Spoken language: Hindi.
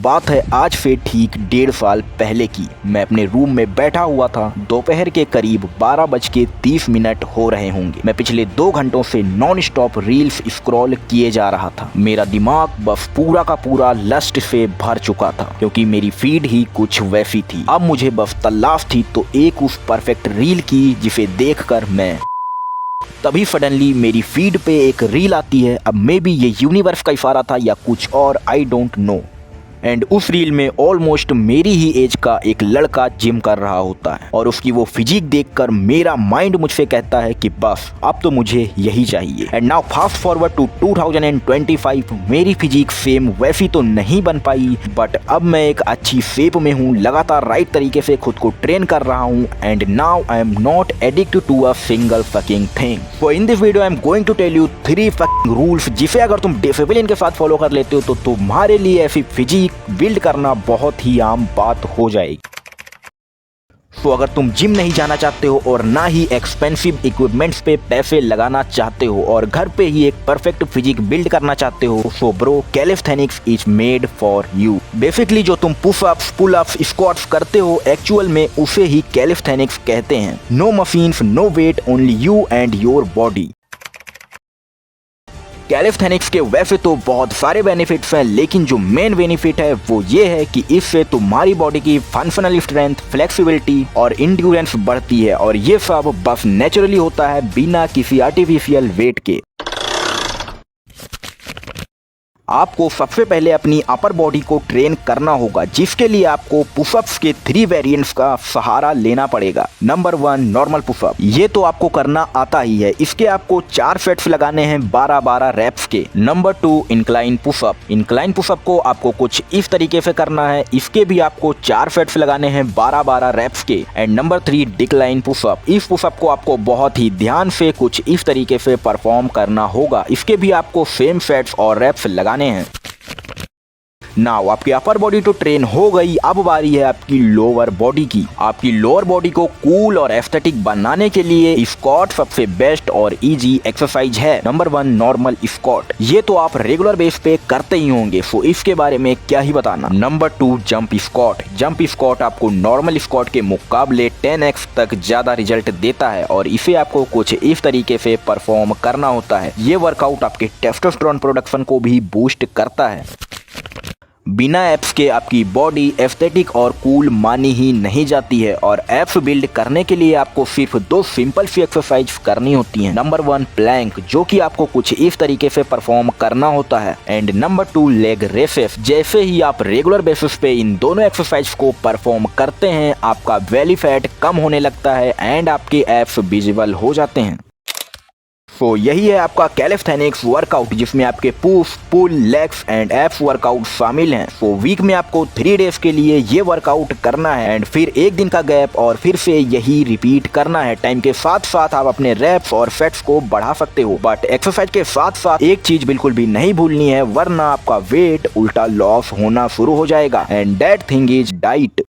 बात है आज से ठीक 1.5 साल पहले की। मैं अपने रूम में बैठा हुआ था। दोपहर के करीब 12:30 हो रहे होंगे। मैं पिछले 2 घंटों से नॉन स्टॉप रील्स स्क्रॉल किए जा रहा था। मेरा दिमाग बस पूरा का पूरा लस्ट से भर चुका था, क्योंकि मेरी फीड ही कुछ वैसी थी। अब मुझे बस तलाश थी तो एक उस परफेक्ट रील की जिसे देखकर मैं तभी सडनली मेरी फीड पे एक रील आती है। अब मे बी ये यूनिवर्स का इशारा था या कुछ और, आई डोंट नो। एंड उस रील में ऑलमोस्ट मेरी ही एज का एक लड़का जिम कर रहा होता है, और उसकी वो फिजिक देखकर मेरा माइंड मुझसे कहता है कि बस अब तो मुझे यही चाहिए। And now fast forward to 2025। मेरी फिजिक सेम वैसी तो नहीं बन पाई, बट अब मैं एक अच्छी शेप में हूँ, लगातार राइट तरीके से खुद को ट्रेन कर रहा हूँ। And now I am not addicted to a single fucking thing. So in this video I am going to tell you 3 fucking rules, जिसे अगर तुम डिसिप्लिन के साथ फॉलो कर लेते हो तो तुम्हारे लिए ऐसी फिजिक बिल्ड करना बहुत ही आम बात हो जाएगी। तो अगर तुम जिम नहीं जाना चाहते हो और ना ही एक्सपेंसिव इक्विपमेंट्स पे पैसे लगाना चाहते हो और घर पे ही एक परफेक्ट फिजिक बिल्ड करना चाहते हो, so bro calisthenics is made for you. Basically जो तुम push ups, pull ups, squats करते हो, एक्चुअल में उसे ही कैलिस्थेनिक्स कहते हैं। No machines, no weight, only you and your body. Calisthenics के वैसे तो बहुत सारे बेनिफिट्स हैं, लेकिन जो मेन बेनिफिट है वो ये है कि इससे तुम्हारी बॉडी की फंक्शनल स्ट्रेंथ, फ्लेक्सिबिलिटी और इंड्योरेंस बढ़ती है, और ये सब बस नेचुरली होता है बिना किसी आर्टिफिशियल वेट के। आपको सबसे पहले अपनी अपर बॉडी को ट्रेन करना होगा, जिसके लिए आपको पुशअप्स के 3 वेरिएंट्स का सहारा लेना पड़ेगा। नंबर 1 नॉर्मल पुशअप, ये तो आपको करना आता ही है। इसके आपको 4 सेट्स लगाने हैं 12-12 रेप्स के। Number 2 incline pushup. Incline pushup को आपको कुछ इस तरीके से करना है। इसके भी आपको 4 सेट्स लगाने हैं 12-12 रेप्स के। And number 3 decline pushup. इस पुशअप को आपको बहुत ही ध्यान से कुछ इस तरीके से परफॉर्म करना होगा। इसके भी आपको सेम सेट्स और रेप्स लगाने हैं। नाउ आपकी अपर बॉडी तो ट्रेन हो गई, अब बारी है आपकी लोअर बॉडी की। आपकी लोअर बॉडी को कूल और एस्थेटिक बनाने के लिए स्क्वाट सबसे बेस्ट और इजी एक्सरसाइज है। नंबर 1 नॉर्मल स्क्वाट, ये तो आप रेगुलर बेस पे करते ही होंगे, सो इसके बारे में क्या ही बताना। Number 2 jump squat. Jump squat आपको नॉर्मल स्क्वाट के मुकाबले 10x तक ज्यादा रिजल्ट देता है, और इसे आपको कुछ इस तरीके से परफॉर्म करना होता है। ये वर्कआउट आपके टेस्टोस्टेरोन प्रोडक्शन को भी बूस्ट करता है। बिना एप्स के आपकी बॉडी एस्थेटिक और कूल मानी ही नहीं जाती है, और एप्स बिल्ड करने के लिए आपको सिर्फ 2 सिंपल सी एक्सरसाइज करनी होती हैं। नंबर 1 प्लैंक, जो कि आपको कुछ इस तरीके से परफॉर्म करना होता है। And number 2 leg raises. जैसे ही आप रेगुलर बेसिस पे इन दोनों एक्सरसाइज को परफॉर्म करते हैं, आपका बेली फैट कम होने लगता है एंड आपके एप्स विजिबल हो जाते हैं। तो यही है आपका कैलिस्थेनिक्स वर्कआउट, जिसमें आपके push, pull, legs and abs workout शामिल हैं। तो वीक में आपको 3 डेज के लिए ये वर्कआउट करना है, एंड फिर 1 दिन का गैप, और फिर से यही रिपीट करना है। टाइम के साथ साथ आप अपने रेप्स और सेट्स को बढ़ा सकते हो, बट एक्सरसाइज के साथ साथ एक चीज बिल्कुल भी नहीं भूलनी है, वरना आपका वेट उल्टा लॉस होना शुरू हो जाएगा। And that thing is diet.